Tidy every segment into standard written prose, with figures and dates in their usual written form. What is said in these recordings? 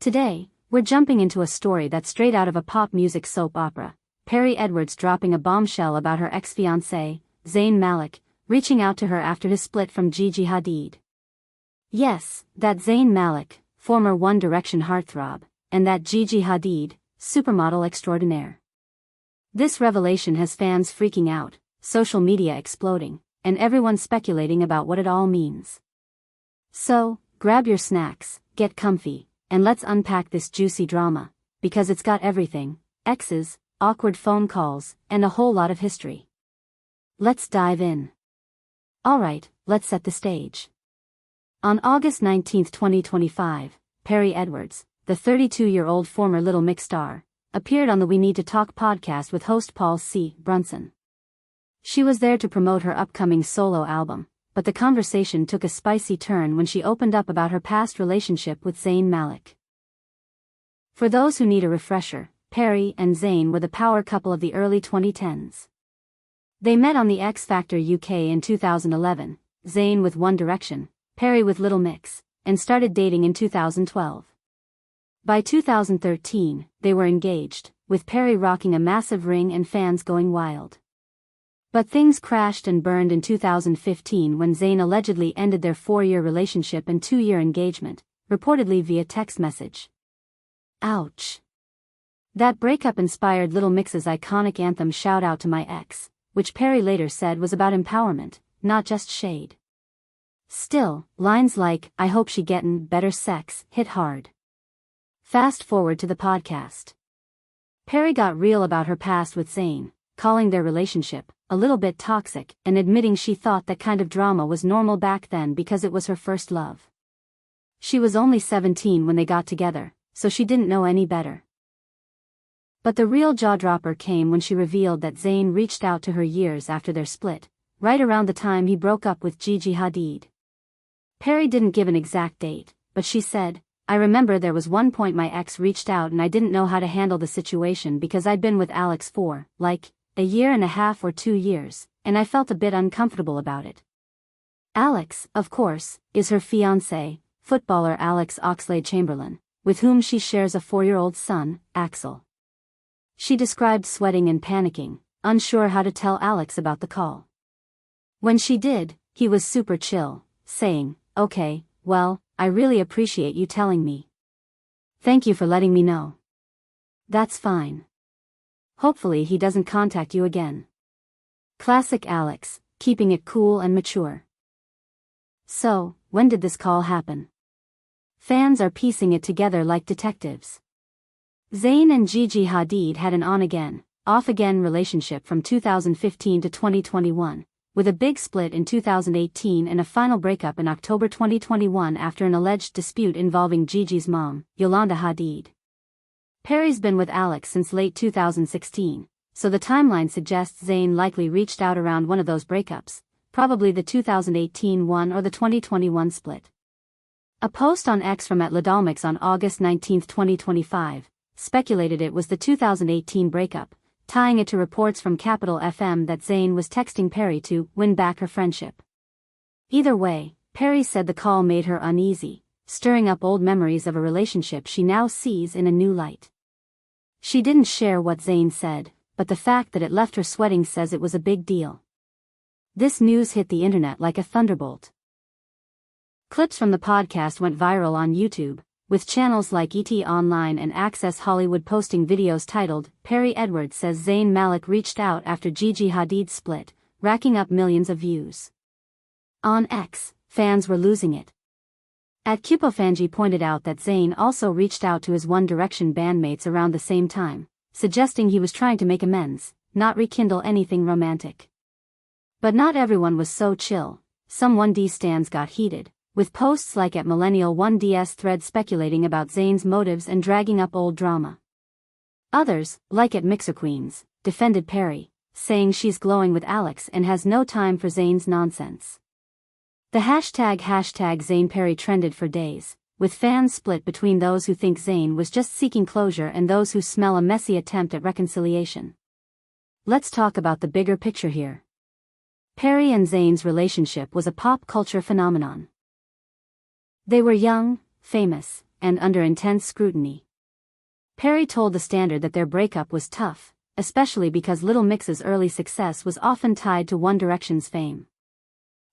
Today, we're jumping into a story that's straight out of a pop music soap opera. Perrie Edwards dropping a bombshell about her ex-fiancé, Zayn Malik, reaching out to her after his split from Gigi Hadid. Yes, that Zayn Malik, former One Direction heartthrob, and that Gigi Hadid, supermodel extraordinaire. This revelation has fans freaking out, social media exploding, and everyone speculating about what it all means. So, grab your snacks, get comfy, and let's unpack this juicy drama, because it's got everything: exes, awkward phone calls, and a whole lot of history. Let's dive in. Alright, let's set the stage. On August 19, 2025, Perrie Edwards, the 32-year-old former Little Mix star, appeared on the We Need to Talk podcast with host Paul C. Brunson. She was there to promote her upcoming solo album, but the conversation took a spicy turn when she opened up about her past relationship with Zayn Malik. For those who need a refresher, Perrie and Zayn were the power couple of the early 2010s. They met on the X Factor UK in 2011, Zayn with One Direction, Perrie with Little Mix, and started dating in 2012. By 2013, they were engaged, with Perrie rocking a massive ring and fans going wild. But things crashed and burned in 2015 when Zayn allegedly ended their 4-year relationship and 2-year engagement, reportedly via text message. Ouch. That breakup inspired Little Mix's iconic anthem "Shout Out to My Ex," which Perrie later said was about empowerment, not just shade. Still, lines like "I hope she gettin' better sex" hit hard. Fast forward to the podcast. Perrie got real about her past with Zayn, calling their relationship a little bit toxic and admitting she thought that kind of drama was normal back then because it was her first love. She was only 17 when they got together, so she didn't know any better. But the real jaw-dropper came when she revealed that Zayn reached out to her years after their split, right around the time he broke up with Gigi Hadid. Perrie didn't give an exact date, but she said, "I remember there was one point my ex reached out and I didn't know how to handle the situation because I'd been with Alex for, like, a year and a half or 2 years, and I felt a bit uncomfortable about it." Alex, of course, is her fiancé, footballer Alex Oxlade-Chamberlain, with whom she shares a 4-year-old son, Axel. She described sweating and panicking, unsure how to tell Alex about the call. When she did, he was super chill, saying, "Okay, well, I really appreciate you telling me. Thank you for letting me know. That's fine. Hopefully he doesn't contact you again." Classic Alex, keeping it cool and mature. So, when did this call happen? Fans are piecing it together like detectives. Zayn and Gigi Hadid had an on-again, off-again relationship from 2015 to 2021, with a big split in 2018 and a final breakup in October 2021 after an alleged dispute involving Gigi's mom, Yolanda Hadid. Perrie's been with Alex since late 2016, so the timeline suggests Zayn likely reached out around one of those breakups, probably the 2018 one or the 2021 split. A post on X from @LadalMix on August 19, 2025, speculated it was the 2018 breakup, tying it to reports from Capital FM that Zayn was texting Perrie to win back her friendship. Either way, Perrie said the call made her uneasy, stirring up old memories of a relationship she now sees in a new light. She didn't share what Zayn said, but the fact that it left her sweating says it was a big deal. This news hit the internet like a thunderbolt. Clips from the podcast went viral on YouTube, with channels like ET Online and Access Hollywood posting videos titled, "Perrie Edwards Says Zayn Malik Reached Out After Gigi Hadid Split," racking up millions of views. On X, fans were losing it. @Cupofangi pointed out that Zayn also reached out to his One Direction bandmates around the same time, suggesting he was trying to make amends, not rekindle anything romantic. But not everyone was so chill. Some 1D stans got heated, with posts like @Millennial1DS thread speculating about Zayn's motives and dragging up old drama. Others, like @MixerQueens, defended Perrie, saying she's glowing with Alex and has no time for Zayn's nonsense. The hashtag #ZaynPerrie trended for days, with fans split between those who think Zayn was just seeking closure and those who smell a messy attempt at reconciliation. Let's talk about the bigger picture here. Perrie and Zayn's relationship was a pop culture phenomenon. They were young, famous, and under intense scrutiny. Perrie told The Standard that their breakup was tough, especially because Little Mix's early success was often tied to One Direction's fame.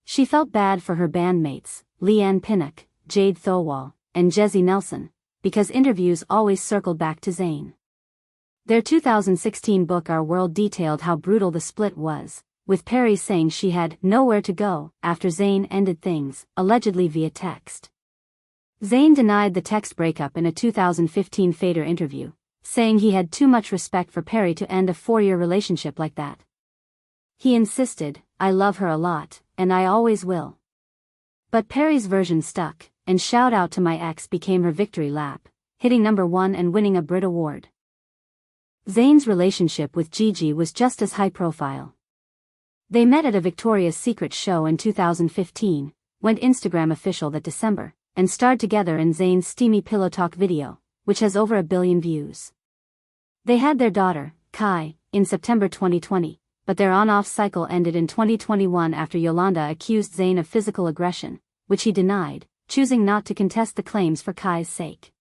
She felt bad for her bandmates, Leanne Pinnock, Jade Thowell, and Jessie Nelson, because interviews always circled back to Zayn. Their 2016 book Our World detailed how brutal the split was, with Perrie saying she had nowhere to go after Zayn ended things, allegedly via text. Zayn denied the text breakup in a 2015 Fader interview, saying he had too much respect for Perrie to end a 4-year relationship like that. He insisted, "I love her a lot, and I always will." But Perrie's version stuck, and Shout Out to My Ex became her victory lap, hitting #1 and winning a Brit Award. Zayn's relationship with Gigi was just as high profile. They met at a Victoria's Secret show in 2015, went Instagram official that December, and starred together in Zayn's steamy Pillow Talk video, which has over 1 billion views. They had their daughter, Kai, in September 2020, but their on-off cycle ended in 2021 after Yolanda accused Zayn of physical aggression, which he denied, choosing not to contest the claims for Kai's sake.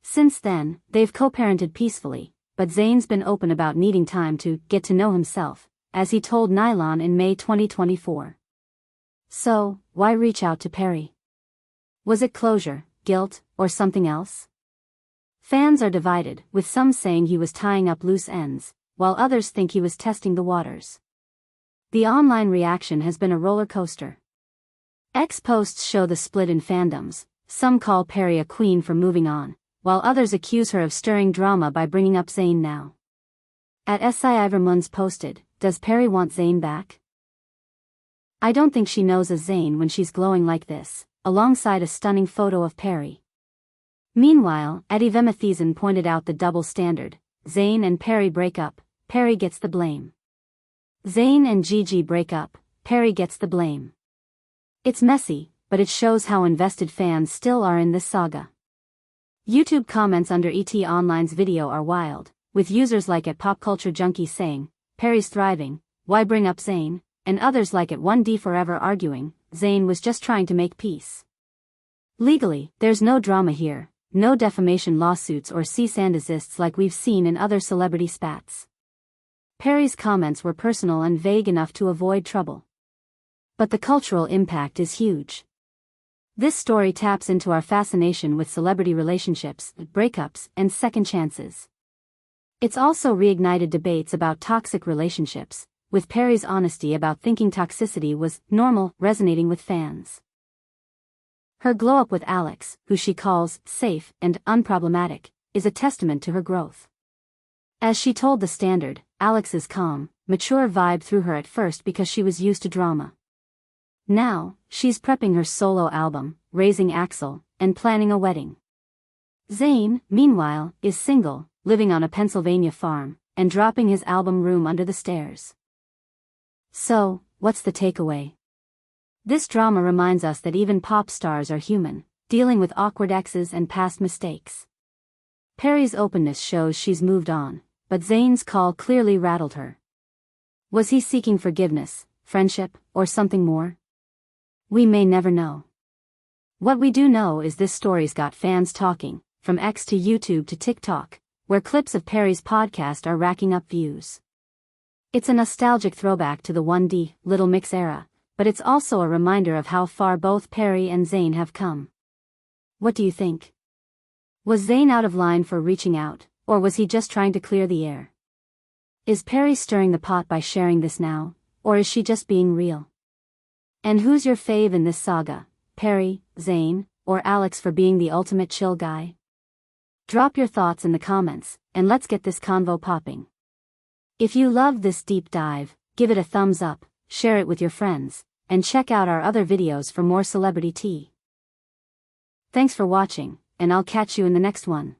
Since then, they've co-parented peacefully, but Zayn's been open about needing time to get to know himself, as he told Nylon in May 2024. So, why reach out to Perrie? Was it closure, guilt, or something else? Fans are divided, with some saying he was tying up loose ends, while others think he was testing the waters. The online reaction has been a roller coaster. X posts show the split in fandoms. Some call Perrie a queen for moving on, while others accuse her of stirring drama by bringing up Zayn now. At Si Ivermunds posted, "Does Perrie want Zayn back? I don't think she knows a Zayn when she's glowing like this," alongside a stunning photo of Perrie. Meanwhile, Eddie Vemethizen pointed out the double standard. Zayn and Perrie break up, Perrie gets the blame. Zayn and Gigi break up, Perrie gets the blame. It's messy, but it shows how invested fans still are in this saga. YouTube comments under ET Online's video are wild, with users like @PopCultureJunkie saying, "Perrie's thriving, why bring up Zayn?" and others like @1DForever arguing, "Zayn was just trying to make peace." Legally, there's no drama here, no defamation lawsuits or cease and desists like we've seen in other celebrity spats. Perrie's comments were personal and vague enough to avoid trouble. But the cultural impact is huge. This story taps into our fascination with celebrity relationships, breakups, and second chances. It's also reignited debates about toxic relationships, with Perrie's honesty about thinking toxicity was normal resonating with fans. Her glow-up with Alex, who she calls safe and unproblematic, is a testament to her growth. As she told The Standard, Alex's calm, mature vibe threw her at first because she was used to drama. Now, she's prepping her solo album, raising Axel, and planning a wedding. Zayn, meanwhile, is single, living on a Pennsylvania farm, and dropping his album Room Under the Stairs. So, what's the takeaway? This drama reminds us that even pop stars are human, dealing with awkward exes and past mistakes. Perrie's openness shows she's moved on, but Zayn's call clearly rattled her. Was he seeking forgiveness, friendship, or something more? We may never know. What we do know is this story's got fans talking, from X to YouTube to TikTok, where clips of Perrie's podcast are racking up views. It's a nostalgic throwback to the 1D, Little Mix era, but it's also a reminder of how far both Perrie and Zayn have come. What do you think? Was Zayn out of line for reaching out, or was he just trying to clear the air? Is Perrie stirring the pot by sharing this now, or is she just being real? And who's your fave in this saga, Perrie, Zayn, or Alex for being the ultimate chill guy? Drop your thoughts in the comments, and let's get this convo popping. If you loved this deep dive, give it a thumbs up, share it with your friends, and check out our other videos for more celebrity tea. Thanks for watching, and I'll catch you in the next one.